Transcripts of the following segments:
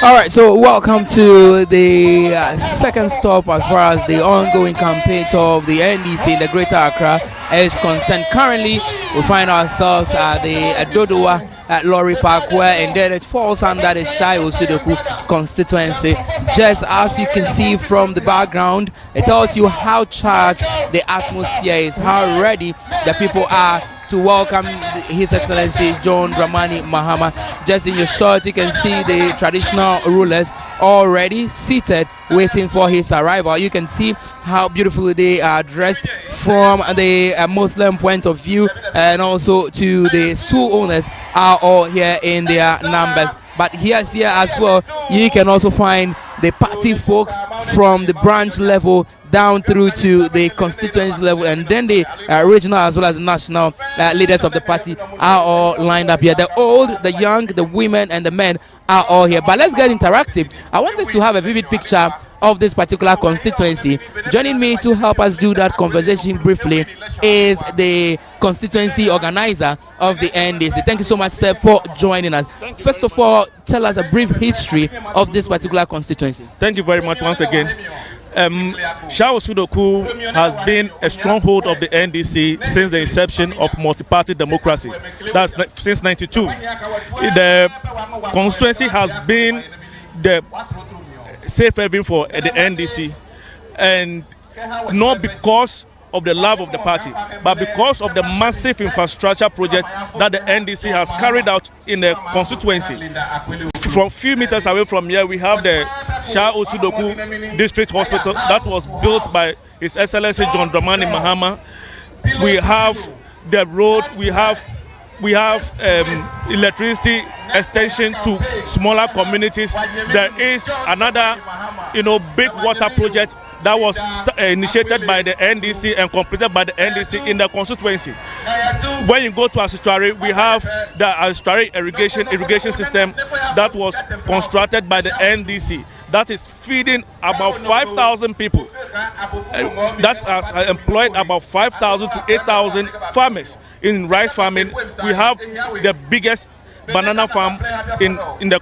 All right, so welcome to the second stop as far as the ongoing campaign of the NDC in the Greater Accra is concerned. Currently, we find ourselves at the Dodowa at Lorry Park, where indeed it falls under the Shai constituency. Just as you can see from the background, it tells you how charged the atmosphere is, how ready the people are to welcome His Excellency John Dramani Mahama. Just in your shot, you can see the traditional rulers already seated waiting for his arrival. You can see how beautifully they are dressed from the Muslim point of view, and also to the stool owners are all here in their numbers. But here as well, you can also find the party folks from the branch level down through to the constituency level, and then the regional as well as the national leaders of the party are all lined up here. The old, the young, the women and the men are all here. But let's get interactive. I want us to have a vivid picture of this particular constituency. Joining me to help us do that conversation briefly is the constituency organizer of the NDC. Thank you so much, sir, for joining us. First of all, tell us a brief history of this particular constituency. Thank you very much once again. Shai has been a stronghold of the NDC since the inception of multi-party democracy. That's since '92. The constituency has been the safe haven for the NDC, and not because of the love of the party, but because of the massive infrastructure projects that the NDC has carried out in the constituency. From a few meters away from here, we have the Shai District Hospital that was built by His Excellency John Dramani Mahama. We have the road, we have electricity extension to smaller communities. There is another, big water project that was initiated by the NDC and completed by the NDC in the constituency. When you go to Asistwari, we have the Asistwari irrigation system that was constructed by the NDC. That is feeding about 5,000 people. That has employed about 5,000 to 8,000 farmers in rice farming. We have the biggest banana farm in the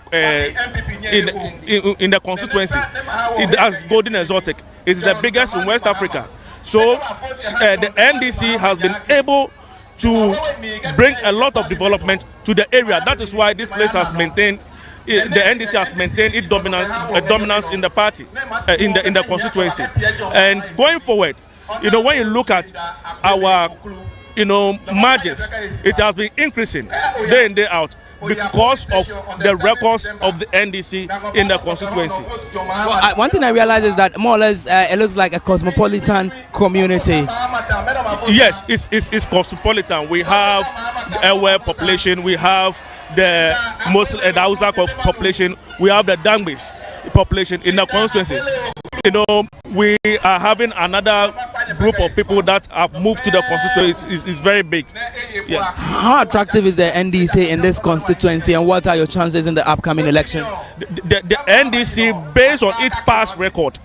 constituency. It has Golden Exotic. It's the biggest in West Africa. So the NDC has been able to bring a lot of development to the area. That is why this place has maintained. The NDC has maintained its dominance in the party, in the constituency. And going forward, when you look at our margins, it has been increasing day in, day out because of the records of the NDC in the constituency. Well, one thing I realize is that more or less it looks like a cosmopolitan community. Yes, it's cosmopolitan. We have the Ewe population, we have the Muslim and Hausa population, we have the Dangbis population in the constituency. We are having another group of people that have moved to the constituency. It's very big. Yeah. How attractive is the NDC in this constituency, and what are your chances in the upcoming election? The NDC, based on its past record,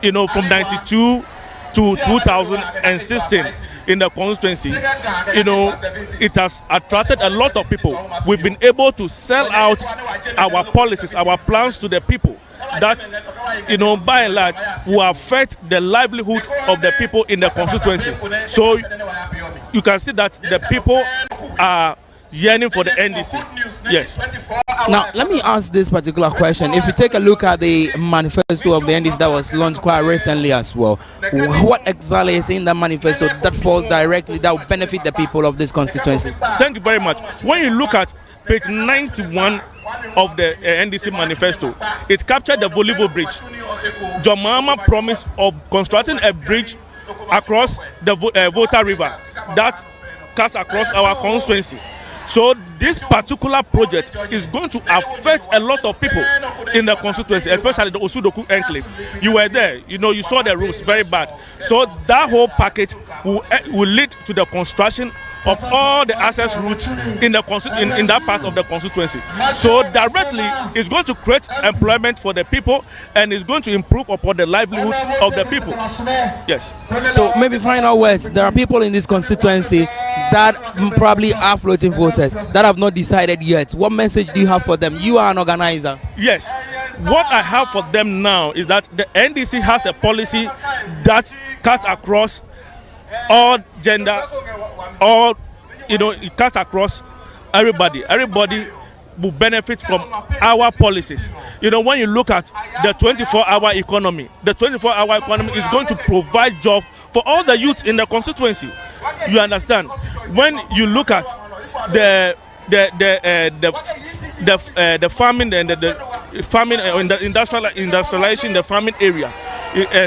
from '92 to 2016 in the constituency, it has attracted a lot of people. We've been able to sell out our policies, our plans to the people that, by and large, will affect the livelihood of the people in the constituency. So you can see that the people are yearning for the NDC. Yes. Now, let me ask this particular question. If you take a look at the manifesto of the NDC that was launched quite recently as well, what exactly is in that manifesto that falls directly, that will benefit the people of this constituency? Thank you very much. When you look at page 91 of the NDC manifesto, it captured the Volivo Bridge. John Mahama promised of constructing a bridge across the Volta River that cuts across our constituency. So this particular project is going to affect a lot of people in the constituency, especially the Osudoku enclave. You were there, you saw the roads very bad. So that whole package will lead to the construction of all the access routes in that part of the constituency. So directly, it's going to create employment for the people, and it's going to improve upon the livelihood of the people. Yes. So maybe final words. There are people in this constituency that probably are floating voters that have not decided yet. What message do you have for them? You are an organizer. Yes. what I have for them now is that the NDC has a policy that cuts across all gender, all, it cuts across everybody. Everybody will benefit from our policies. When you look at the 24-hour economy, the 24-hour economy is going to provide jobs for all the youth in the constituency. You understand? When you look at the farming and the farming and the industrialization, the farming area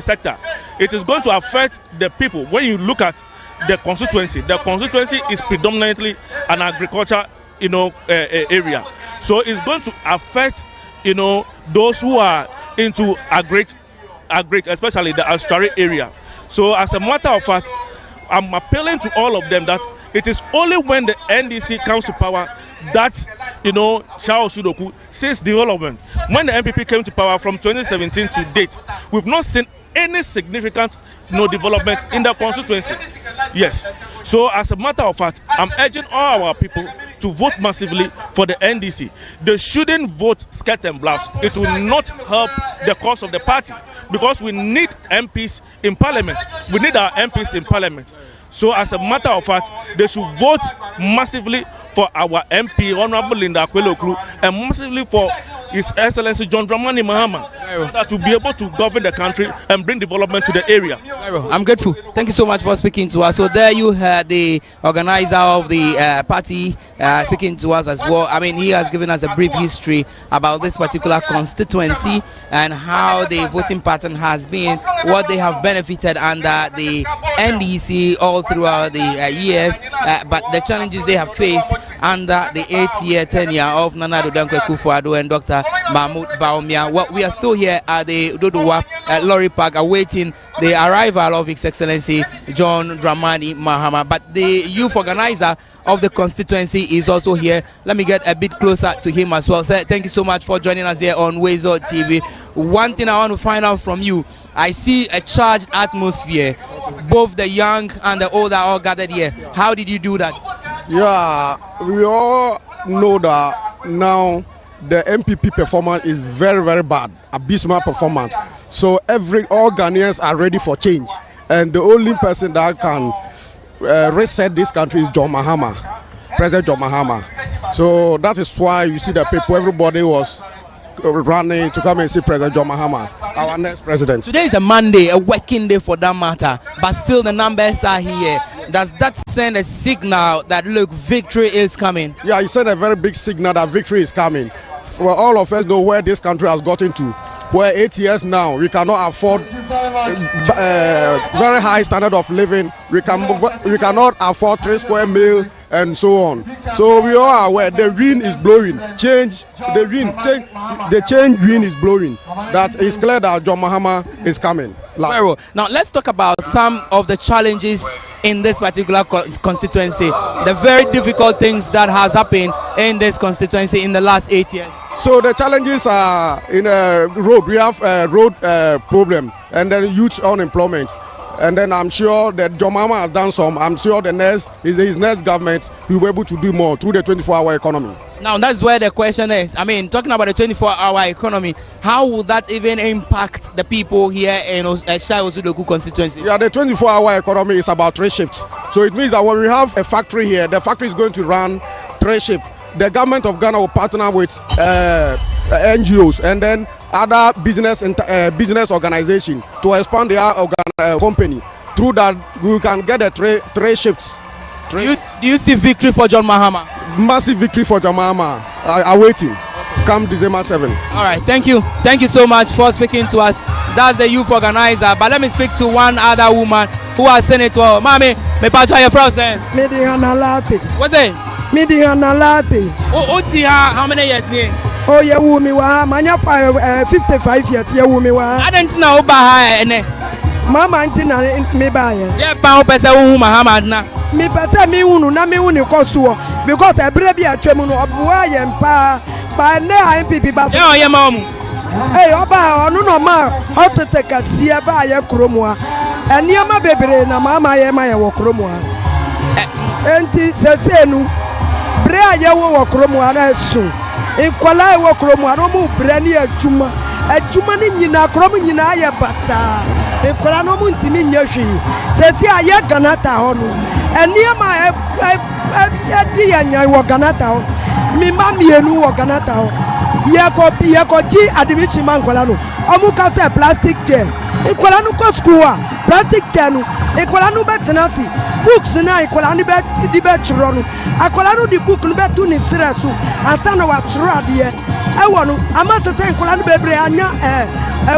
sector, it is going to affect the people. When you look at the constituency is predominantly an agriculture area, so it's going to affect those who are into agric, especially the estuary area. So as a matter of fact, I'm appealing to all of them that it is only when the NDC comes to power that Shai sees development. When the MPP came to power from 2017 to date, we've not seen any significant development in the constituency. Yes. So as a matter of fact, I'm urging all our people to vote massively for the NDC. They shouldn't vote skirt and bluffs. It will not help the cause of the party, because we need MPs in parliament. We need our MPs in parliament. So as a matter of fact, they should vote massively for our MP, Honorable Linda Akwelokru, and massively for His Excellency John Dramani Mahama, that will be able to govern the country and bring development to the area. I'm grateful. Thank you so much for speaking to us. So there you heard the organizer of the party speaking to us as well. I mean, he has given us a brief history about this particular constituency and how the voting pattern has been, what they have benefited under the NDC all throughout the years, but the challenges they have faced under the 8-year tenure of Nana Addo Dankwa Akufo-Addo and Dr. Mahmoud Bawumia. Well, we are still here at the Dodowa Lorry Park awaiting the arrival of His Excellency John Dramani Mahama. But the youth organizer of the constituency is also here. Let me get a bit closer to him as well. Sir, thank you so much for joining us here on Wezo TV. One thing I want to find out from you, I see a charged atmosphere. Both the young and the old are all gathered here. How did you do that? Yeah, we all know that now the MPP performance is very, very bad, abysmal performance. So all Ghanaians are ready for change, and the only person that can reset this country is John Mahama, President John Mahama. So that is why you see the people, everybody was running to come and see President John Mahama, our next president. Today is a Monday, a working day for that matter, but still the numbers are here. Does that send a signal that, look, victory is coming? Yeah, it sent a very big signal that victory is coming. Well, all of us know where this country has gotten to, where 8 years now we cannot afford very high standard of living. We cannot afford 3 square meal and so on. So we are aware the wind is blowing. The change wind is blowing. That is clear that John Mahama is coming. Now let's talk about some of the challenges in this particular constituency, the very difficult things that has happened in this constituency in the last 8 years. So the challenges are in road. We have a road problem, and then huge unemployment. And then I'm sure that John Mahama has done some. I'm sure his next government will be able to do more through the 24-hour economy. Now that's where the question is. I mean, talking about the 24-hour economy, how will that even impact the people here in Shai Osudoku constituency? Yeah, the 24-hour economy is about 3 shifts. So it means that when we have a factory here, the factory is going to run 3 shifts. The government of Ghana will partner with NGOs and then other business organizations to expand their company. Through that, we can get the 3 shifts. Do you see victory for John Mahama? Massive victory for John Mahama. Awaiting. Come December 7. All right, thank you. Thank you so much for speaking to us. That's the youth organizer. But let me speak to one other woman who has seen it well. Mami, me pacha your process. What's it? How many years? Oh, yeah, woman, manya 55 years. Yeah, woman, I don't know about Mama, Antina, me buy. Yeah, pound person who Mahama na. Me pata me unu na me unu kosuo because ebrebi atwemu no oboa ye mpa ba na MPP ba. Yeah, yeah, mom. Hey, oba onu no ma hotete kasia ba ye kromo a. Enioma bebre na mama ye ma ye wo kromo a. Enti sesenu bre aye wo kromo a na su. nkwala ewo kromu anomu brani adwuma adwuma ni nyina kromu nyina aye basa nkwala no mu ntimi nya hwe sesi aye ganata ho no eniema edi anya wo ganata ho mi ma mienu wo ganata ho ye ko ji adimichi man nkwala no omu ka se plastic chair nkwala no ko school a plastic chair no nkwala no betenasi books na nkwala no be chiro no akwala no di book no be tu ni stress asa na wa chiro ade e wo no ama tete nkwala no bebre anya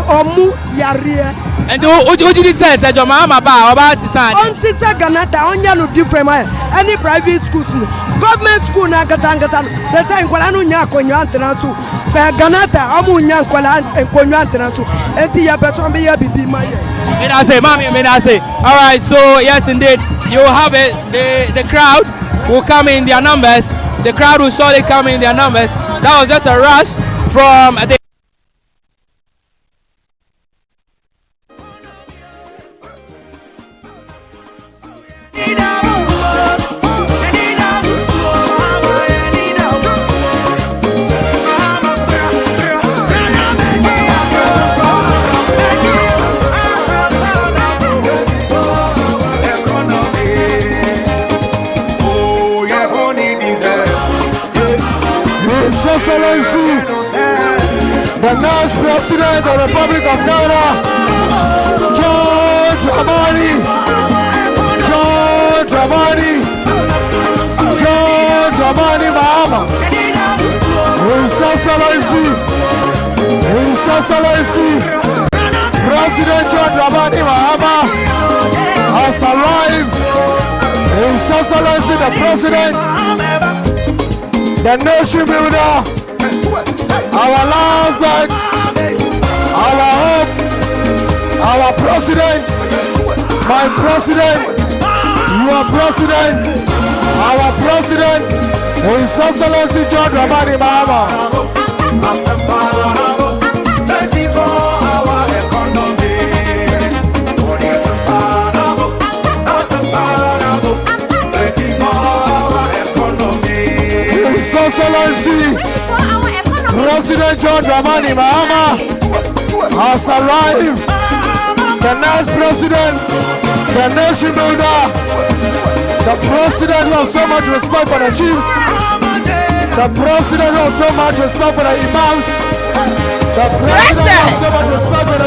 omu yare and ojidi say John Mahama ba oba tisan on tisa ganata onya no different any private schools no government school na ngata no tete nkwala no nya akonyo antena so pe ganata omu nya nkwala akonyo antena so enti ya beton be ya bibi maye me na say all right, so yes indeed you have it. The crowd will come in their numbers. The crowd will surely come in their numbers. That was just a rush from the the next president of the Republic of Ghana, John Dramani Mahama. His Excellency, President John Dramani Mahama has arrived. His Excellency, the President, the nation builder, our last bank, our hope, our president, my president, your president, our president, His Excellency John Dramani Mahama. His Excellency President John Dramani Mahama has arrived. The next president, the nation builder, the president who has so much respect for the chiefs, the president who has so much respect for the imams, the president who has so much respect for the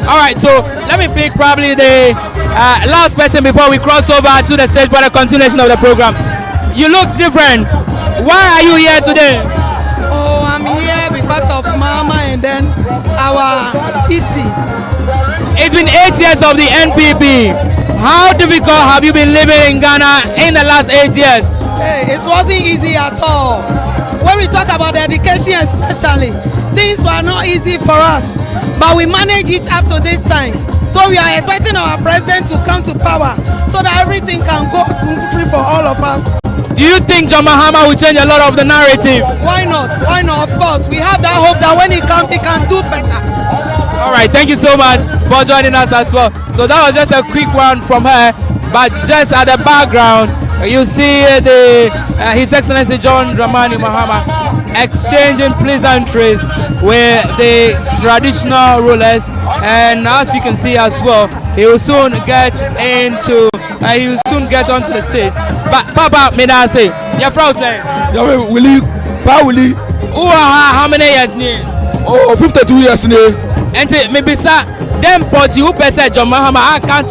All right, so let me pick probably the last person before we cross over to the stage for the continuation of the program. You look different. Why are you here today? Oh, I'm here because of Mama and then our PC. It's been 8 years of the NPP. How difficult have you been living in Ghana in the last 8 years? Hey, it wasn't easy at all. When we talk about education especially, things were not easy for us, but we managed it up to this time. So we are expecting our president to come to power so that everything can go smoothly for all of us. Do you think John Mahama will change a lot of the narrative? Why not? Why not? Of course, we have that hope that when he comes, he can do better. All right, thank you so much for joining us as well. So that was just a quick one from her, but just at the background, you see His Excellency John Dramani Mahama exchanging pleasantries with the traditional rulers, and as you can see as well, he will soon get onto the stage. But Papa, may I say, your proud say, how many years? Oh, 52 years. And maybe sir, them party who person John Mahama I can't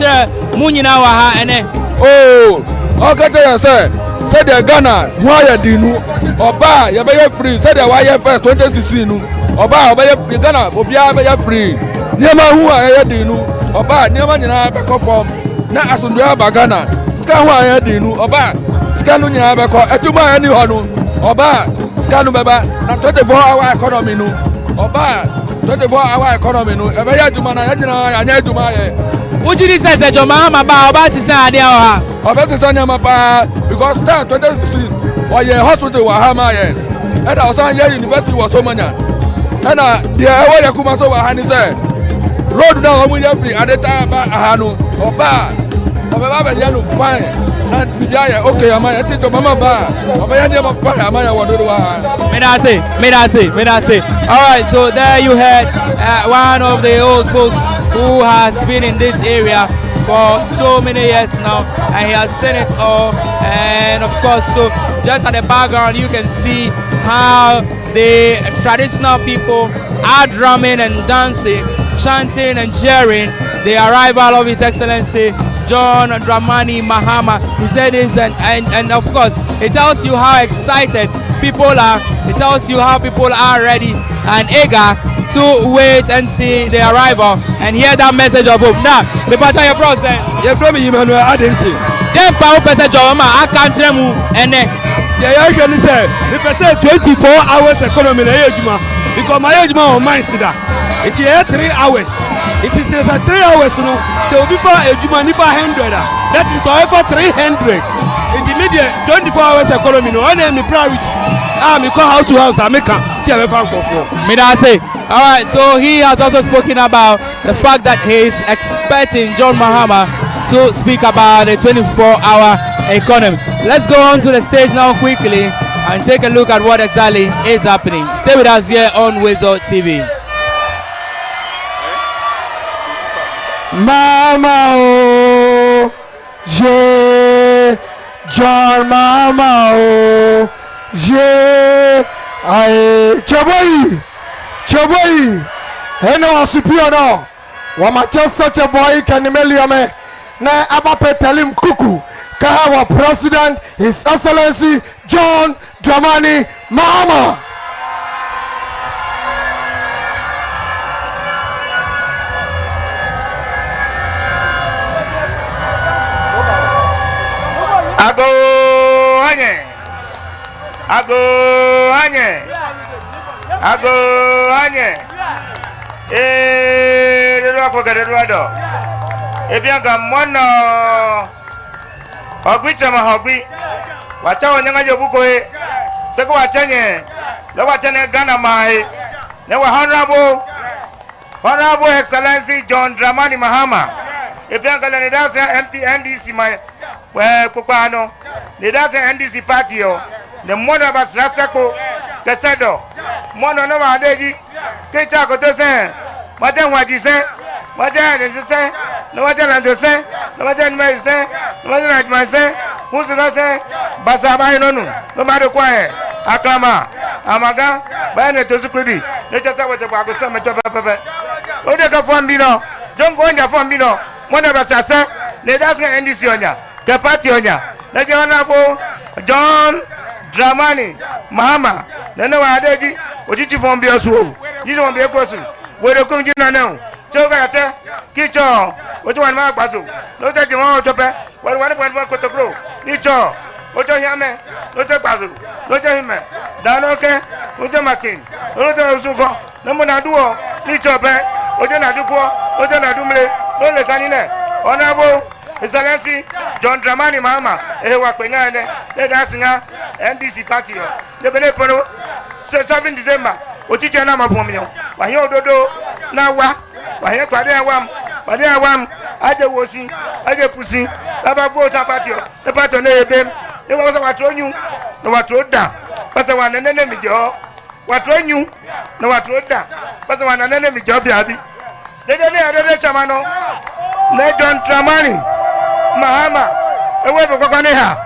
Munina Waha and oh, okay, sir. Said the Ghana, why dinu? Oba, you be free. Said the why first 2016. Oba, you Ghana, Obia be free. Niema who are dinu? Oba, niema nyina be ko na asundua ba Ghana. Ska who are dinu? Oba, ska no nyina be ko etuma ani ho no. Oba, ska no beba na 24-hour economy no. Oba, 24-hour economy no. Ebe ya juma na nyina anya juma ye. Ujiri say John Mahama ba oba ti say ade ha. Oba ti say nyama pa because that 2016 oye hospital wa hama ye. and I was on university was so many. And the way I come so Hani said, road now, I'm free at the time, Ahano, or bar, or Baba Yellow fine. And okay, I'm a teacher, Mama Bar, or my name of fire, I'm a Dodowa. Medase. Alright, so there you had one of the old folks who has been in this area for so many years now, and he has seen it all. And of course, so just at the background, you can see how the traditional people are drumming and dancing, chanting and cheering the arrival of His Excellency John Dramani Mahama. He said this, and of course, it tells you how excited people are. It tells you how people are ready and eager to wait and see the arrival and hear that message of hope. Now, the pattern your process. You're from Emmanuel Adensi. Then, power message of I can't remove and then. Yeah, I actually say the percent 24 hours economy na ejuma because my ejuma on mine sida. It is 3 hours. It is 3 hours no. So before ejuma nipa 100. That is over 300. It immediate 24 hours economy no. On me priority. Me call house to house. I make see I fan for. Me that say. All right. So he has also spoken about the fact that he is expecting John Mahama to speak about the 24-hour economy. Let's go on to the stage now quickly and take a look at what exactly is happening. Stay with us here on Wezo TV. Mama oh, je John Mama oh, je ay Cheboy, eno asupio no, wa Manchester Cheboy kanimeliame na abape telim kuku. Our President, His Excellency John Dramani Mahama. Ago anye. Rero ko gare do. Ebianga mono. Hogwi chama hogwi. Wacha wanyanga jobuko e. Seko wachanye. Le wachane Ghana mai. Ne wa Honorable Excellency John Dramani Mahama. Ebianga le ndasa MP NDC mai. Kupano. Le ndasa NDC party yo. Ne mono basrasako. Kesedo. Mono no madeji. Kecha ko to sen. Wacha wajise. Wacha ndese. No wacha ndese. No wacha ndese. No wacha ndese. Musu no se. Basaba inonu. No madu kwae. Akama. Amaga. Bayane to sukudi. Ne chasa wacha kwa ko sama to pepe. O de ka fon bi no. Jongo nya fon bi no. Mono basasa. Ne dasa NDC onya. Ke party onya. Ne jona bo John Dramani Mahama. Nene wa adeji. Ojichi fon bi osu. Jijo fon bi ekosu. Were ko njina na. Choga ate kicho ojo wan ma gbaso lo te ji won ojo pe wan ko to kro nicho ojo yame lo te gbaso lo te hime danoke ojo makin lo te osugo no mo na duo nicho pe ojo na dupo ojo na dumre lo le kanine Honorable Excellency John Dramani Mahama wa pe ngane le dasinga NDC party yo le bele poro 7 December ochiche na mapomyo wa hin ododo na wa wàyẹ pàdé àwam àjẹwòsí àjẹkùsí lábàgbó tápàtìọ tápàtìọ náà ebè ní wọn sọ wàtò onyu ní wàtò dà pàṣẹ wà nẹnẹ mìjọ wàtò onyu ní wàtò dà pàṣẹ wà nẹnẹ mìjọ bíàbí dédé ní àdédé chamano ní John Dramani Mahama ewé ìfowópamọ́ ní ha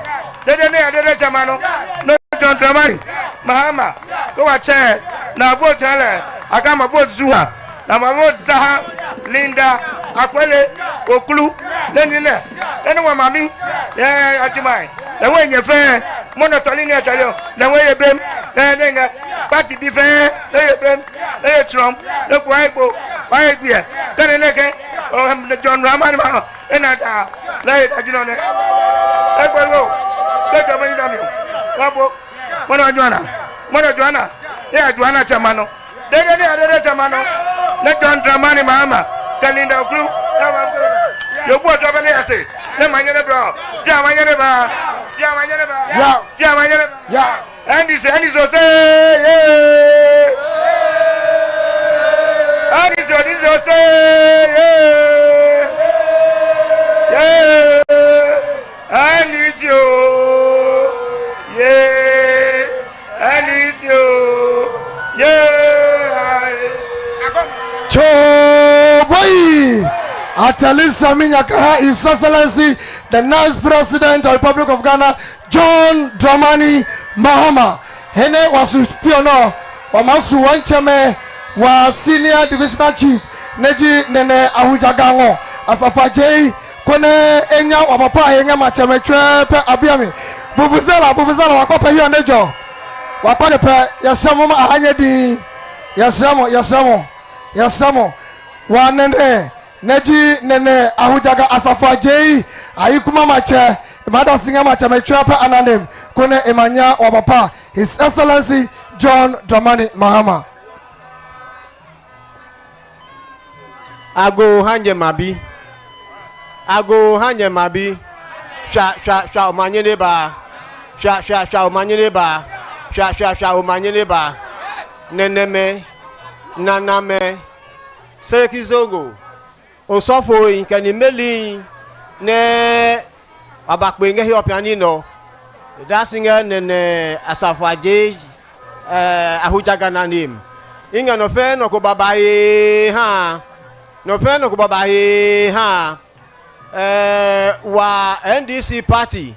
dédé ní àdédé chamano ní John Dramani Mahama tó wà chẹ́ nà bóòtù ẹlẹ̀ àkàmà bóòtù zuha. Na mamo Zaha, Linda, Akwele, Okulu, Lenine, anyone mammy, Ajimai, the way you fair, monotolini at you, the way you bim, the party be fair, lay a bim, lay a trump, look white book, white beer, then a neck, or the John Raman, and I lay it, you know, I will go, let the way down. Mono Joanna, yeah, Joanna Chamano, then any other Chamano. Let John Dramani Mahama, Kalinda Crew, your boat over there say, let my yellow bro, Jama Yellow, NDC so say NDC so say NDC Atalisa Minyakaha, His Excellency, the next President of the Republic of Ghana, John Dramani Mahama. Hene wasu piono, wamasu wancheme, wa Senior Divisional Chief, Neji Nene Ahujagango, Asafa J, Kwene Enya Wapapa, Enya Macheme Trepe Abiami. Bubuzela wakope hiyo nejo. Wapane pe, yasamo ahanye di, yasamo, wanene, Neji Nene Ahujaga Asafa J, Ayikuma Mache, Mada Singa Mache Trepe Ananem, Kwene Emanya Wapapa, His Excellency John Dramani Mahama. Ago hanje mabi sha omanyele ba sha omanyele ba neneme naname sereki zogo osofo inkani meli ne abakpe nge hiopiani no dasinga nene asafaje ahujaga nanim inga no fe no ko babaye ha wa NDC party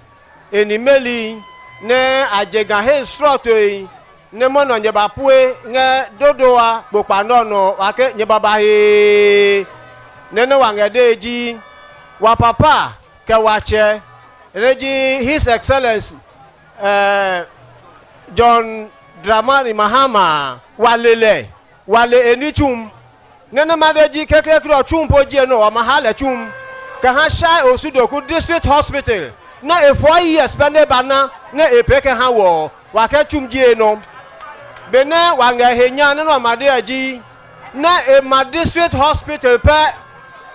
enimeli ne ajega he stroto ne mono nyebapue nge Dodowa gbopa nono wake nyebabahe nene wangedeji wa papa kewache reji His Excellency John Dramani Mahama wale enichum nene madeji kekekro chumpo je no amahala chum ka ha Shai Osudoku District Hospital na e 4 years pende bana na e peke ha wo wa ka chum je no bene wanga henya no amadeji na e ma District Hospital pe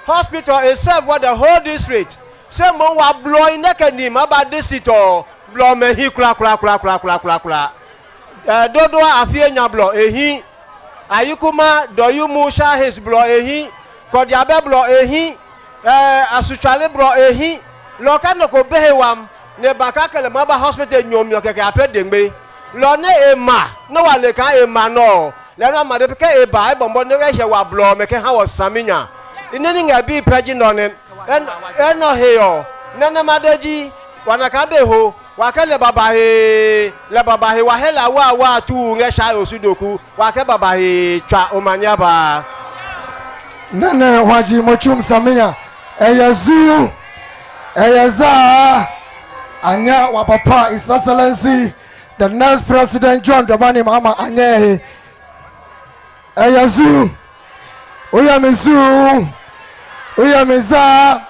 hospital is serve what the whole district se mo wa blow in ka ni ma ba district o blow me hi kura Dodowa afie nya blow ehi Ayikuma doyumu Shahis bro ehi Kodiabe bro ehi Asuchale bro ehi Lokano ko behewam ne bakakele maba hospital nyomyo keke apre dengbe lo ne ema no wale ka ema no le na made ke eba e bombo ne hye wa bro meke ha wo saminya ineni nga bi preji no ne eno heyo nana madeji wanaka beho wakele babahe wa hela wa tu nge Shai Osudoku wake babahe twa omanyaba nene waji mochum saminya eyeza anya wa papa His Excellency the next President John Dramani Mahama anya eyezu oyamiza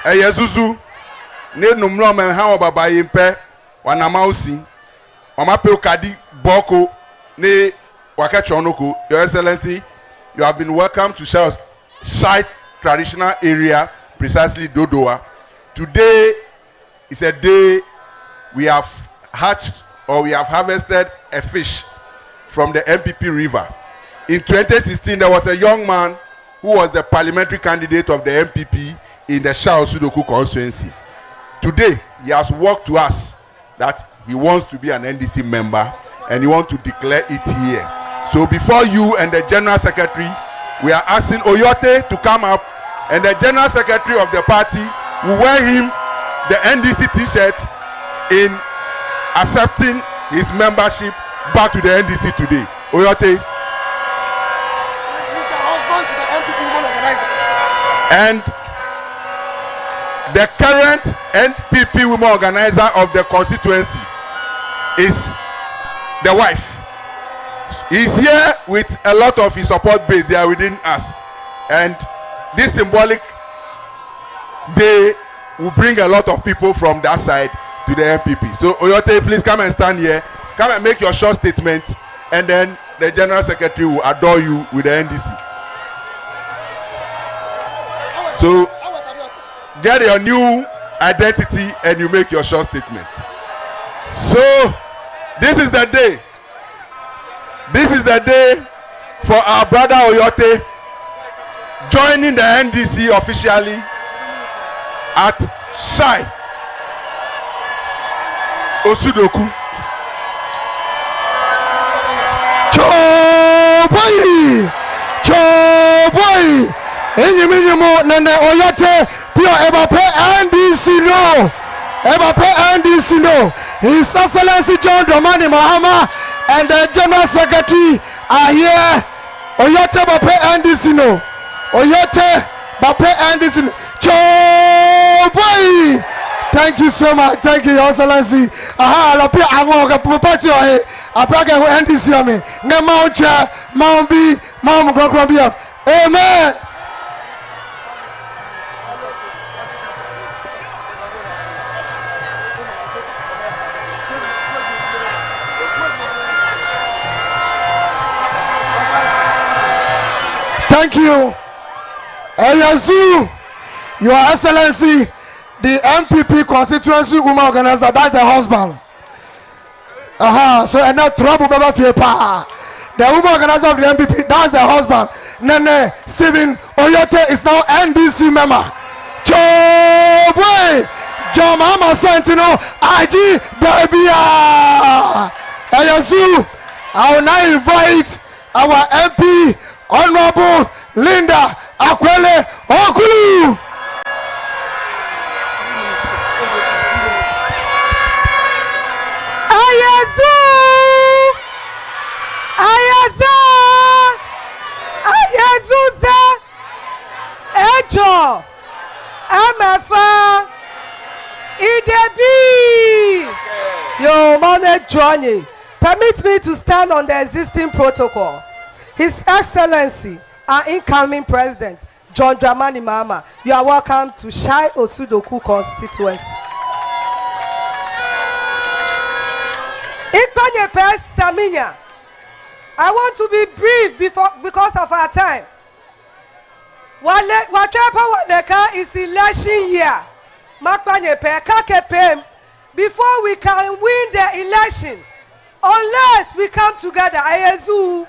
Eyezuzu ne numro men ha baba yimpe wanamausi wamape okadi boko ne wakachonoko. Your Excellency, you have been welcome to Shai traditional area, precisely Dodowa. Today is a day we have hatched or we have harvested a fish from the MPP river. In 2016 there was a young man who was the parliamentary candidate of the MPP in the Shai Osudoku Constituency. Today, he has walked to us that he wants to be an NDC member and he wants to declare it here. So before you and the General Secretary, we are asking Oyote to come up, and the General Secretary of the party will wear him the NDC t-shirt in accepting his membership back to the NDC today. Oyote. And the current NPP women organizer of the constituency is the wife. He's here with a lot of his support base. They are within us. And this symbolic day will bring a lot of people from that side to the NPP. So Oyote, please come and stand here. Come and make your short statement. And then the General Secretary will adore you with the NDC. get your new identity and you make your short statement. So, this is the day. This is the day for our brother Oyote joining the NDC officially at Shai Osudoku. Choboy! Enyiminyimo nene Oyote pure ebape NDC no. Ebape NDC no. His Excellency John Dramani Mahama and the General Secretary are here. Oyote bape NDC no. Oyote bape NDC no. Choboy! Thank you so much. Thank you, Your Excellency. Aha, lapi angoga propati ohe. Apage ho NDC ame. Ne mauncha, maumbi, maumugogrobia. Amen. Thank you. Ayazu, Your Excellency, the MPP Constituency Woman Organizer, that's the husband. So and now trouble baba paper. The woman organizer of the MPP, that's the husband. Nene Stephen Oyote is now NDC member. Choboy! John Mahama Sentinel, IG baby. Ayazu, I will now invite our MP, Honorable Linda Akwele Okulu. Ayazuza Ejo MFA Idebi Yo Mane Johnny, permit me to stand on the existing protocol. His Excellency, our incoming President, John Dramani Mahama, you are welcome to Shai Osudoku Constituency. Ikonye Pes Saminya, I want to be brief because of our time. Wachepa Waleka is election year. Makpanye Peka Kepem, before we can win the election, unless we come together. Ayazu,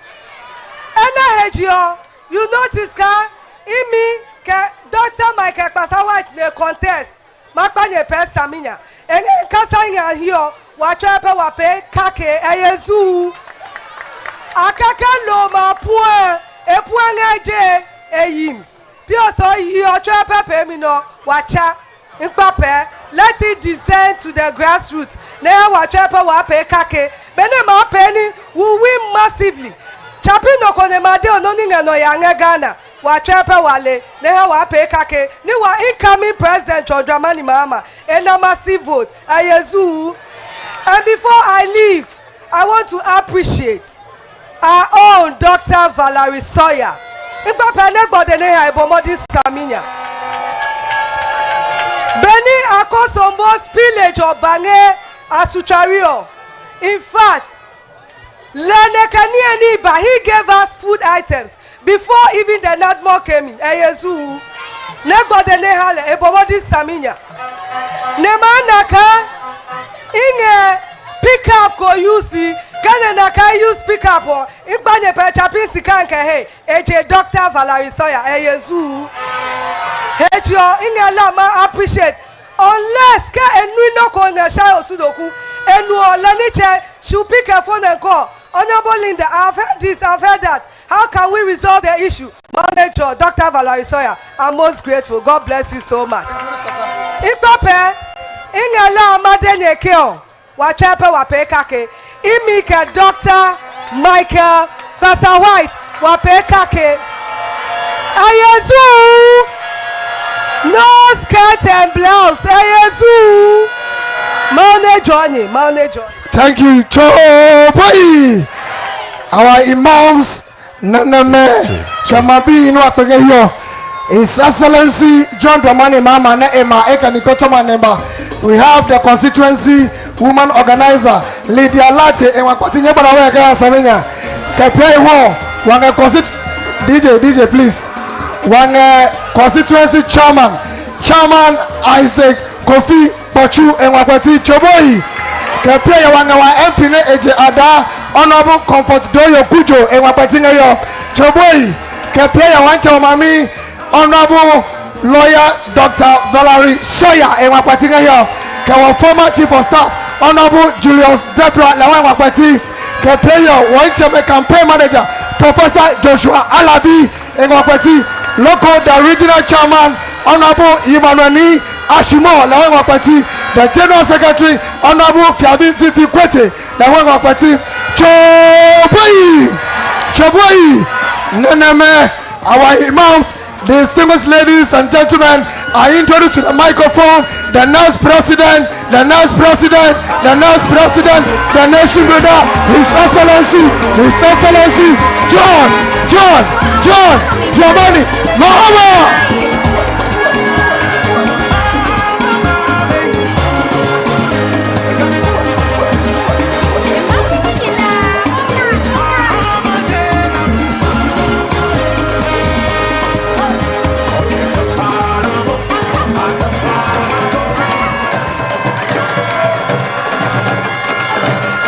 Enahejio, you notice ka imi ke Dr. Michael Pasawat ne contest. Makpanye Pes Saminya. Enge kasanya hiyo, wachepa wape kake Ayazu. Akaka loma point epuangeje eyim pioso yi ocho pepe mi no wacha npape, let it descend to the grassroots. Na wacha pe wa pe kake bene ma pe ni we win massively. Chapi no kone made ononi ngano ya Ghana wacha pe wale na wa pe kake ni wa incoming president John Dramani Mahama and a massive vote Ayazu. And before I leave, I want to appreciate our own Dr. Valerie Sawyer. Beni Akosombo spillage of Bange Asuchario. In fact, he gave us food items before even the NADMO came in. Eyezu. Nebodene Ebomodi Saminya. Nemanaka Inge pick up go use Ghana na can use pick up or Ibanye Pachapin Sikanke hey AJ Dr. Valerie Sawyer Eyezu. Hejo Inge Lama appreciate unless ka enu no ko na Shai Osudoku enu olaniche should pick a phone and call. Honorable Linda, I've heard this, I've heard that. How can we resolve the issue? Manager Dr. Valerie Sawyer, I'm most grateful. God bless you so much. Itope Inge Lama denye keo wachepe wape kake imike Dr. Michael Pasawat wape kake Ayazu no skirt and blouse Ayazu manager. Thank you, Choboy. Our imams Naname Chamabi no Apegeyo, His Excellency John Dramani Mahama na Ema Eka Nikotoma Nemba. We have the constituency woman organizer Lydia Latte and Wakotinye Baraweka Samenya. Kepe ho DJ please. One constituency chairman Chairman Isaac Kofi Pochu Enwakwati Choboi. Kepia Yawangawa MP ne Eje Ada Honorable Comfort Doyo Kujo Enwakwati Ngeyo Choboi. Kepia Yawancha Omami Honorable Lawyer Dr. Valerie Shoya Enwakwati Ngeyo. Kawa former Chief of Staff Honorable Julius Debra Enwakwati. Kepia Wancha Campaign Manager Professor Joshua Alabi Enwakwati. Local the Regional Chairman Honorable Imanwani Ashimo Lawangwapati, the General Secretary Honorable Piabin Titi Kwete Lawangwapati, Choboi, Neneme, our imams, the distinguished ladies and gentlemen are introduced to the microphone. The next president, the nation builder, His Excellency, John Dramani Mahama.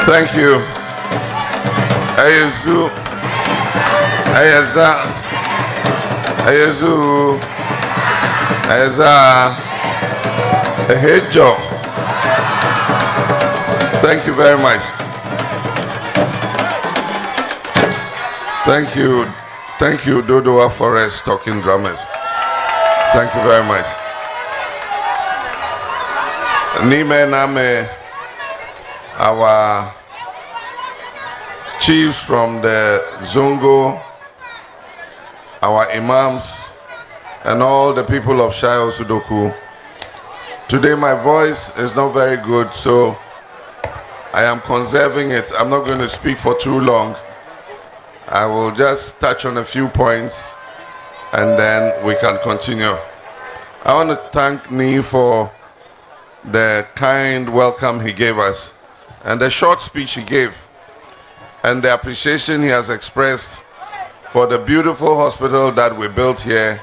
Thank you. Ayazu. Ehejo. Thank you very much. Thank you, Dodowa Forest Talking Drummers. Thank you very much. Nime Name, our chiefs from the Zongo, our imams, and all the people of Shai Osudoku. Today my voice is not very good, so I am conserving it. I'm not going to speak for too long. I will just touch on a few points and then we can continue. I want to thank Ni for the kind welcome he gave us and the short speech he gave and the appreciation he has expressed for the beautiful hospital that we built here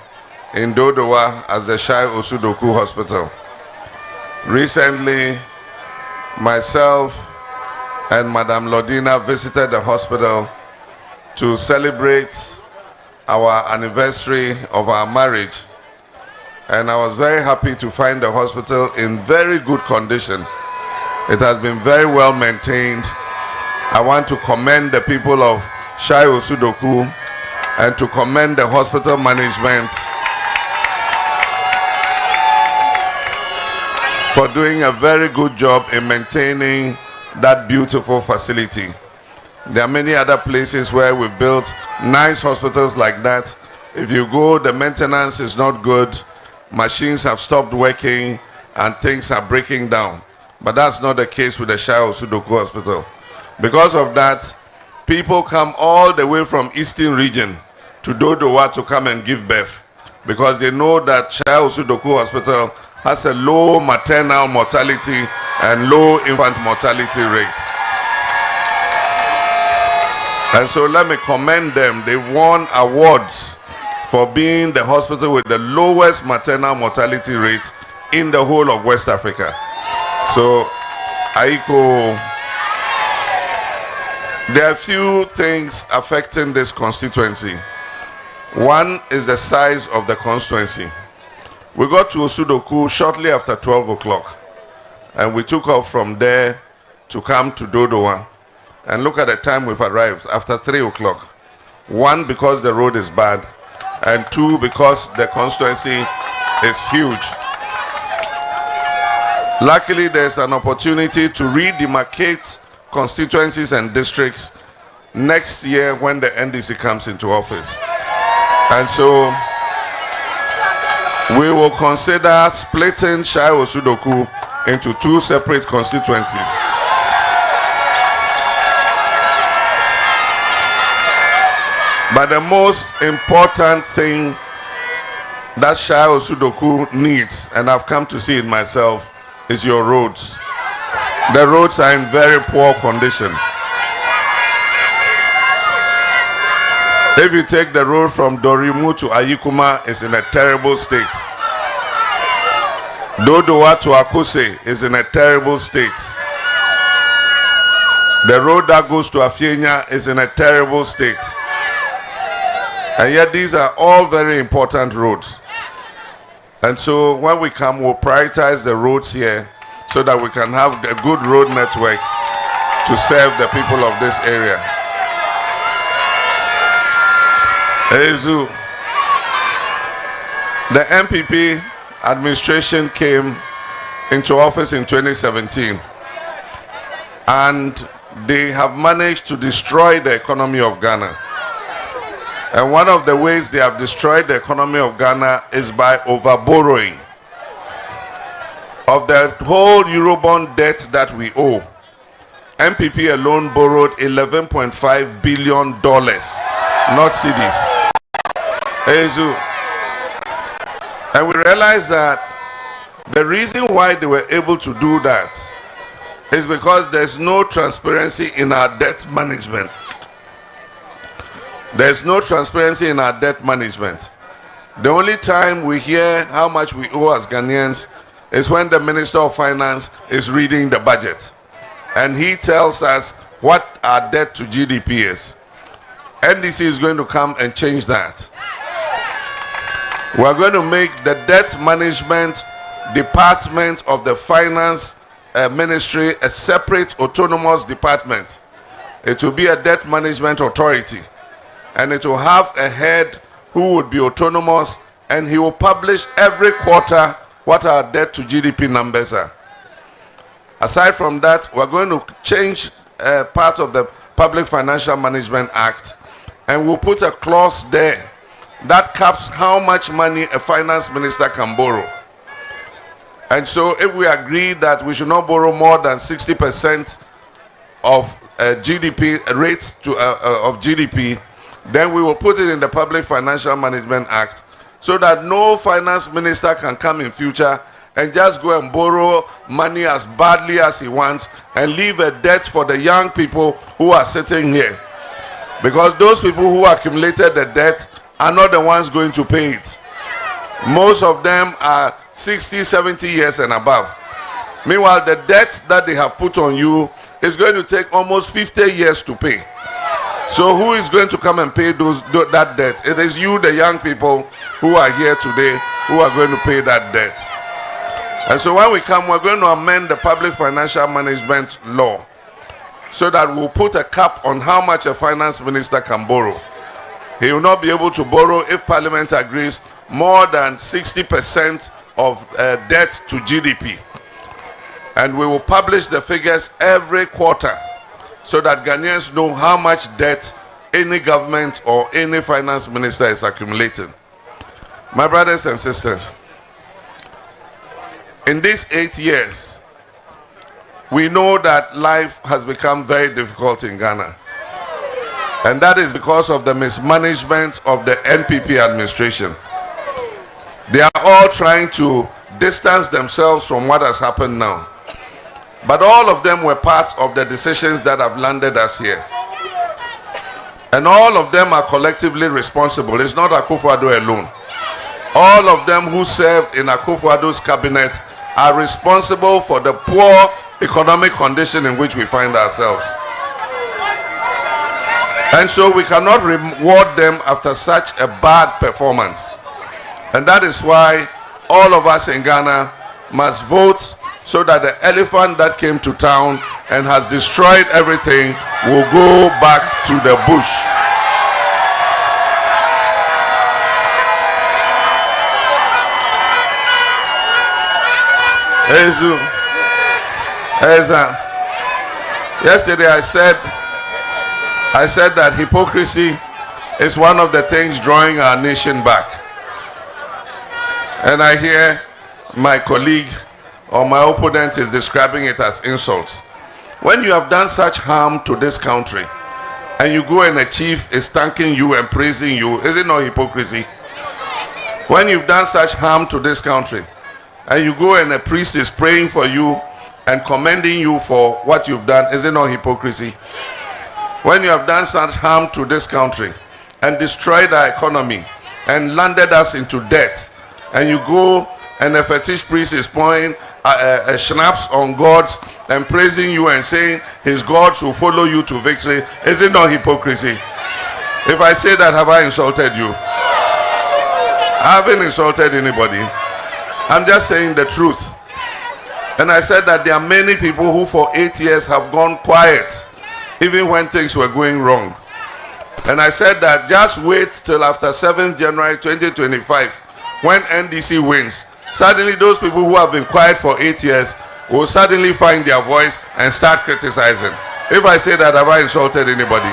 in Dodowa as the Shai Osudoku Hospital. Recently, myself and Madam Lodina visited the hospital to celebrate our anniversary of our marriage, and I was very happy to find the hospital in very good condition. It has been very well maintained. I want to commend the people of Shai Osudoku and to commend the hospital management for doing a very good job in maintaining that beautiful facility. There are many other places where we built nice hospitals like that. If you go, the maintenance is not good, machines have stopped working, and things are breaking down. But that's not the case with the Shai Osudoku Hospital. Because of that, people come all the way from Eastern region to Dodowa to come and give birth, because they know that Shai Osudoku Hospital has a low maternal mortality and low infant mortality rate. And so let me commend them. They won awards for being the hospital with the lowest maternal mortality rate in the whole of West Africa. So, there are few things affecting this constituency. One is the size of the constituency. We got to Osudoku shortly after 12 o'clock, and we took off from there to come to Dodowa. And look at the time we've arrived, after 3 o'clock. One, because the road is bad, and two, because the constituency is huge. Luckily, there's an opportunity to redemarcate constituencies and districts next year when the NDC comes into office. And so, we will consider splitting Shai Osudoku into two separate constituencies. But the most important thing that Shai Osudoku needs, and I've come to see it myself, is your roads. The roads are in very poor condition. If you take the road from Dorimu to Ayikuma, it's in a terrible state. Dodowa to Akose is in a terrible state. The road that goes to Afienya is in a terrible state. And yet these are all very important roads. And so when we come, we'll prioritize the roads here so that we can have a good road network to serve the people of this area. Ezu, the MPP administration came into office in 2017 and they have managed to destroy the economy of Ghana. And one of the ways they have destroyed the economy of Ghana is by overborrowing. Of the whole Eurobond debt that we owe, MPP alone borrowed $11.5 billion, not cedis. And we realized that the reason why they were able to do that is because there's no transparency in our debt management. There's no transparency in our debt management. The only time we hear how much we owe as Ghanaians is when the Minister of Finance is reading the budget. And he tells us what our debt to GDP is. NDC is going to come and change that. We're going to make the debt management department of the Finance Ministry a separate autonomous department. It will be a debt management authority. And it will have a head who would be autonomous, and he will publish every quarter what our debt to GDP numbers are. Aside from that, we're going to change part of the Public Financial Management Act, and we'll put a clause there that caps how much money a finance minister can borrow. And so if we agree that we should not borrow more than 60% of GDP rates of GDP, then we will put it in the Public Financial Management Act so that no finance minister can come in future and just go and borrow money as badly as he wants and leave a debt for the young people who are sitting here. Because those people who accumulated the debt are not the ones going to pay it. Most of them are 60, 70 years and above. Meanwhile, the debt that they have put on you is going to take almost 50 years to pay. So who is going to come and pay that debt? It is you, the young people who are here today, who are going to pay that debt. And so when we come, we're going to amend the Public Financial Management Law so that we'll put a cap on how much a finance minister can borrow. He will not be able to borrow, if Parliament agrees, more than 60% of debt to GDP. And we will publish the figures every quarter so that Ghanaians know how much debt any government or any finance minister is accumulating. My brothers and sisters, in these 8 years, we know that life has become very difficult in Ghana. And that is because of the mismanagement of the NPP administration. They are all trying to distance themselves from what has happened now. But all of them were part of the decisions that have landed us here. And all of them are collectively responsible. It's not Akufo-Addo alone. All of them who served in Akufo-Addo's cabinet are responsible for the poor economic condition in which we find ourselves. And so we cannot reward them after such a bad performance. And that is why all of us in Ghana must vote so that the elephant that came to town and has destroyed everything will go back to the bush. Yesterday I said that hypocrisy is one of the things drawing our nation back. And I hear my colleague or my opponent is describing it as insults. When you have done such harm to this country and you go and a chief is thanking you and praising you, is it not hypocrisy? When you've done such harm to this country and you go and a priest is praying for you and commending you for what you've done, is it not hypocrisy? When you have done such harm to this country and destroyed our economy and landed us into debt, and you go and the fetish priest is pouring schnapps on gods and praising you and saying his gods will follow you to victory, is it not hypocrisy? If I say that, have I insulted you? I haven't insulted anybody. I'm just saying the truth. And I said that there are many people who for 8 years have gone quiet, even when things were going wrong. And I said that just wait till after 7th January 2025, when NDC wins. Suddenly those people who have been quiet for 8 years will suddenly find their voice and start criticizing. If I say that, have I insulted anybody?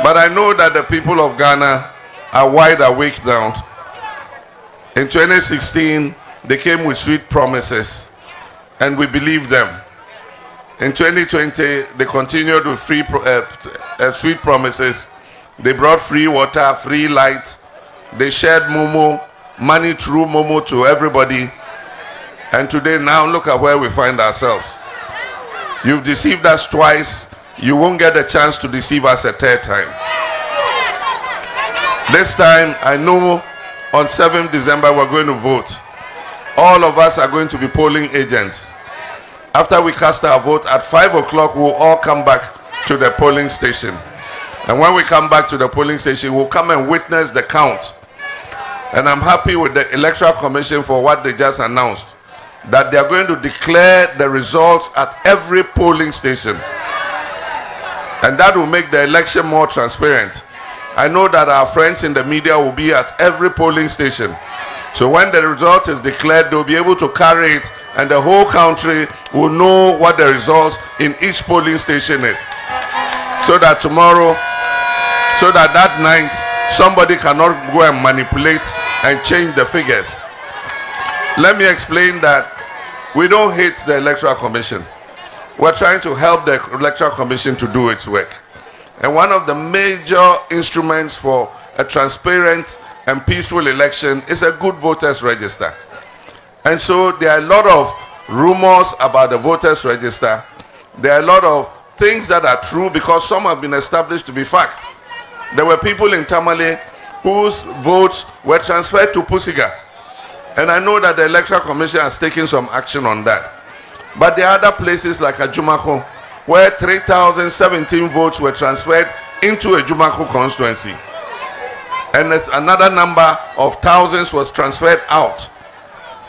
But I know that the people of Ghana are wide awake now. In 2016, they came with sweet promises, and we believed them. In 2020, they continued with sweet promises. They brought free water, free light. They shared Momo, money through Momo to everybody. And today, now look at where we find ourselves. You've deceived us twice. You won't get a chance to deceive us a third time. This time, I know on 7th December we're going to vote. All of us are going to be polling agents. After we cast our vote at 5 o'clock, we'll all come back to the polling station. And when we come back to the polling station, we'll come and witness the count. And I'm happy with the Electoral Commission for what they just announced, that they are going to declare the results at every polling station. And that will make the election more transparent. I know that our friends in the media will be at every polling station. So when the result is declared, they'll be able to carry it, and the whole country will know what the results in each polling station is. So that tomorrow, so that that night, somebody cannot go and manipulate and change the figures. Let me explain that we don't hate the Electoral Commission. We're trying to help the Electoral Commission to do its work. And one of the major instruments for a transparent and peaceful election is a good voters register. And so there are a lot of rumors about the voters register. There are a lot of things that are true because some have been established to be fact. There were people in Tamale whose votes were transferred to Pusiga. And I know that the Electoral Commission has taken some action on that. But there are other places like Ajumako, where 3,017 votes were transferred into a Jumako constituency. And another number of thousands was transferred out.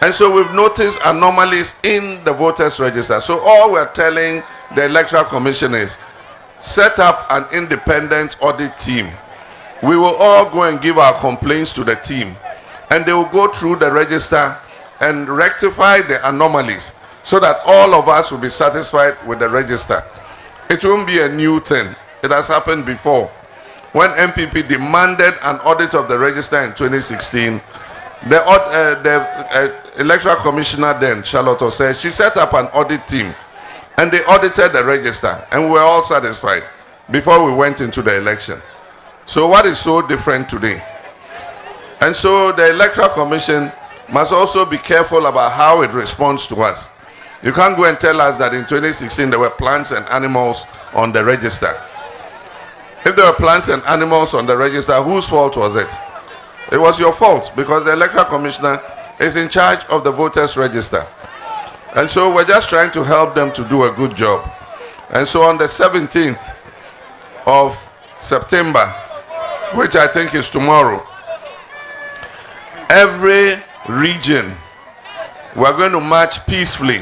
And so we've noticed anomalies in the voters register. So all we're telling the Electoral Commission is, set up an independent audit team. We will all go and give our complaints to the team. And they will go through the register and rectify the anomalies, so that all of us will be satisfied with the register. It won't be a new thing. It has happened before. When MPP demanded an audit of the register in 2016, the Electoral Commissioner then, Charlotte said, she set up an audit team. And they audited the register. And we were all satisfied before we went into the election. So what is so different today? And so the Electoral Commission must also be careful about how it responds to us. You can't go and tell us that in 2016 there were plants and animals on the register. If there were plants and animals on the register, whose fault was it? It was your fault, because the Electoral Commissioner is in charge of the voters register. And so we're just trying to help them to do a good job. And so on the 17th of September, which I think is tomorrow, every region, we're going to march peacefully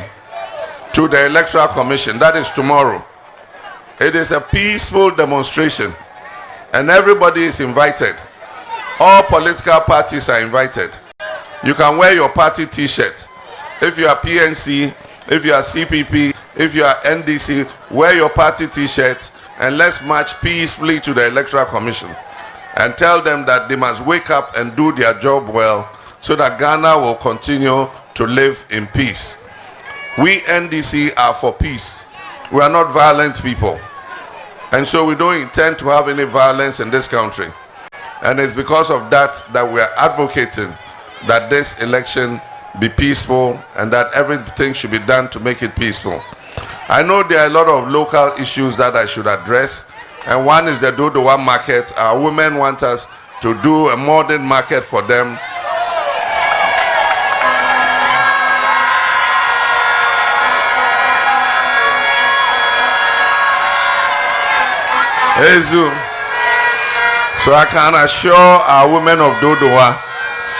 to the Electoral Commission. That is tomorrow. It is a peaceful demonstration, and everybody is invited. All political parties are invited. You can wear your party t-shirt. If you are PNC, if you are CPP, if you are NDC, wear your party t-shirt, and let's march peacefully to the Electoral Commission and tell them that they must wake up and do their job well, so that Ghana will continue to live in peace. We NDC are for peace. We are not violent people. And so we don't intend to have any violence in this country. And it's because of that that we are advocating that this election be peaceful and that everything should be done to make it peaceful. I know there are a lot of local issues that I should address. And one is the Dodowa market. Our women want us to do a modern market for them. So I can assure our women of Dodowa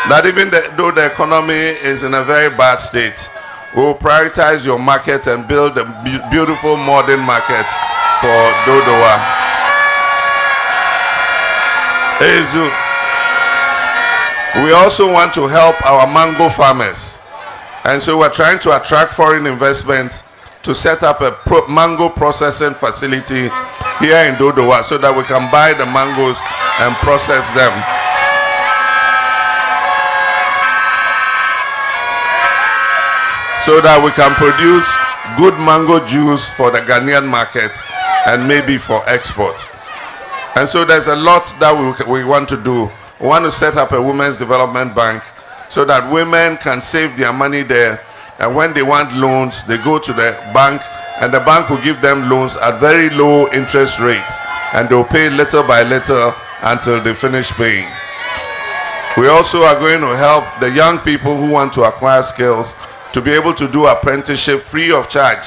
that even though the economy is in a very bad state, we will prioritize your market and build a beautiful modern market for Dodowa. We also want to help our mango farmers, and so we're trying to attract foreign investments to set up a mango processing facility here in Dodowa so that we can buy the mangoes and process them. So that we can produce good mango juice for the Ghanaian market and maybe for export. And so there's a lot that we want to do. We want to set up a women's development bank so that women can save their money there, and when they want loans, they go to the bank and the bank will give them loans at very low interest rates, and they'll pay little by little until they finish paying. We also are going to help the young people who want to acquire skills to be able to do apprenticeship free of charge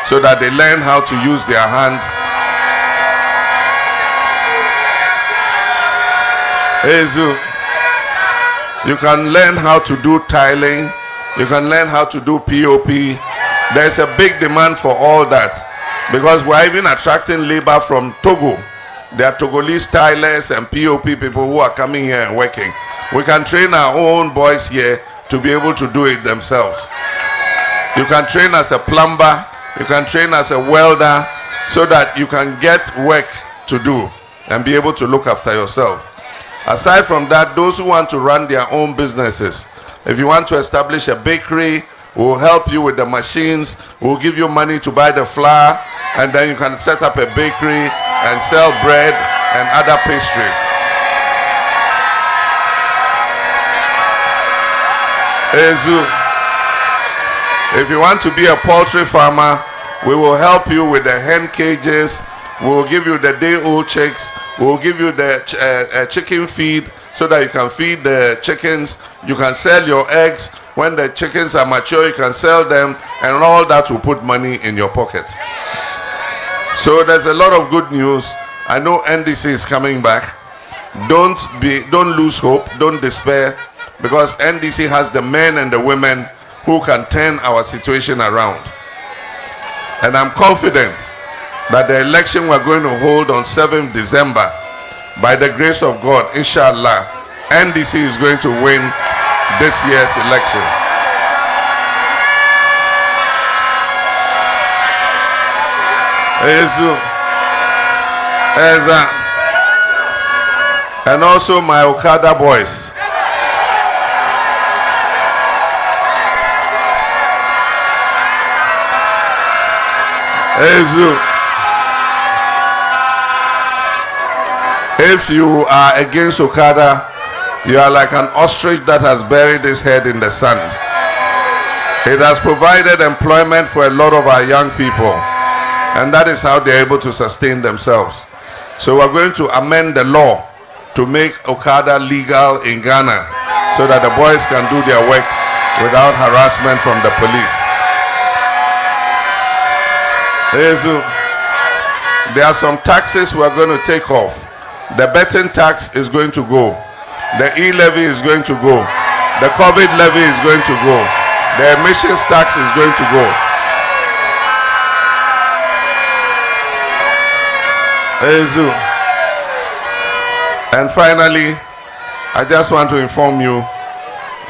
so that they learn how to use their hands. You can learn how to do tiling, you can learn how to do POP. There's a big demand for all that because we're even attracting labor from Togo. There are Togolese tilers and POP people who are coming here and working. We can train our own boys here to be able to do it themselves. You can train as a plumber, you can train as a welder, so that you can get work to do and be able to look after yourself. Aside from that, those who want to run their own businesses, if you want to establish a bakery, we'll help you with the machines, we'll give you money to buy the flour, and then you can set up a bakery and sell bread and other pastries. If you want to be a poultry farmer, we will help you with the hen cages, we will give you the day-old chicks, we will give you the chicken feed so that you can feed the chickens. You can sell your eggs. When the chickens are mature, you can sell them, and all that will put money in your pocket. So there's a lot of good news. I know NDC is coming back. Don't lose hope, don't despair, because NDC has the men and the women who can turn our situation around. And I'm confident that the election we're going to hold on 7th December, by the grace of God, inshallah, NDC is going to win this year's election. And also my Okada boys. If you are against Okada, you are like an ostrich that has buried its head in the sand. It has provided employment for a lot of our young people, and that is how they are able to sustain themselves. So we're going to amend the law to make Okada legal in Ghana so that the boys can do their work without harassment from the police. There are some taxes we're going to take off. The betting tax is going to go. The e-levy is going to go. The COVID levy is going to go. The emissions tax is going to go. And finally, I just want to inform you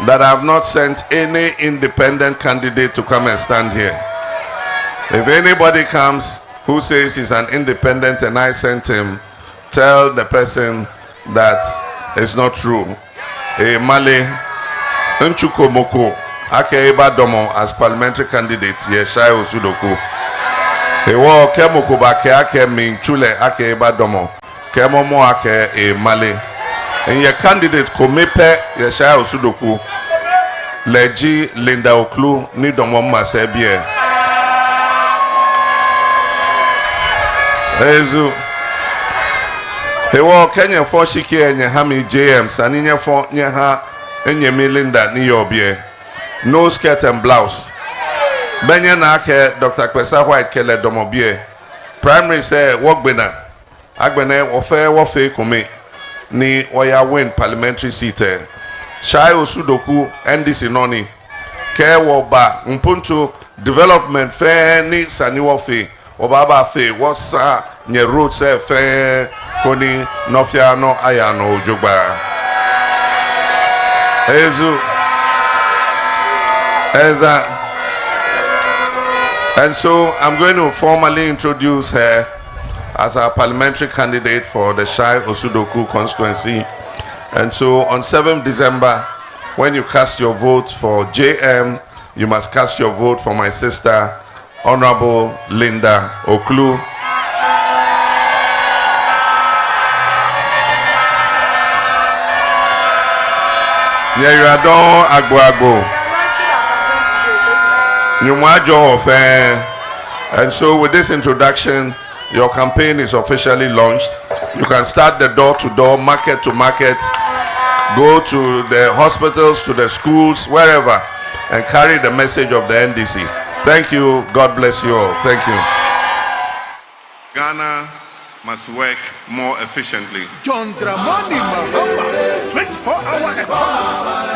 that I have not sent any independent candidate to come and stand here. If anybody comes who says he's an independent and I sent him, tell the person that it's not true. Male Nchukomoko Akeiba Domo as parliamentary candidate here, Shai Osudoku. Ewo Kemoko Bake Ake Minchule Akeiba Domo. Kemomo Ake e Male. And your candidate Komepe Shai Osudoku Leji Linda Oklu ni Domo Masebie. He wa Kenya for shiki enye hami JM saninya for nyeha enye Melinda ni yobie. No skirt and blouse. Benye na ake Dr. Kwesa White kele domobie. Primary say wogbena. Agbene wofe kume. Ni oya win parliamentary seat. Shai Osudoku NDC noni. Ke woba mpuntu development fe ni sani wofe. Obaba fe wasa nye road se fe koni nofia no ayano ojogba. Eza. And so I'm going to formally introduce her as our parliamentary candidate for the Shai Osudoku constituency. And so on 7th December, when you cast your vote for JM, you must cast your vote for my sister, Honorable Linda Oklu. Yeradon Agbo. And so with this introduction, your campaign is officially launched. You can start the door-to-door, market-to-market, go to the hospitals, to the schools, wherever, and carry the message of the NDC. Thank you. God bless you all. Thank you. Ghana must work more efficiently. John Dramani Mahama, 24-hour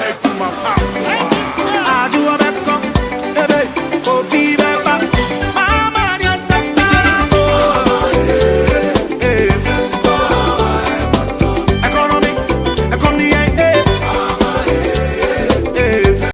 economy.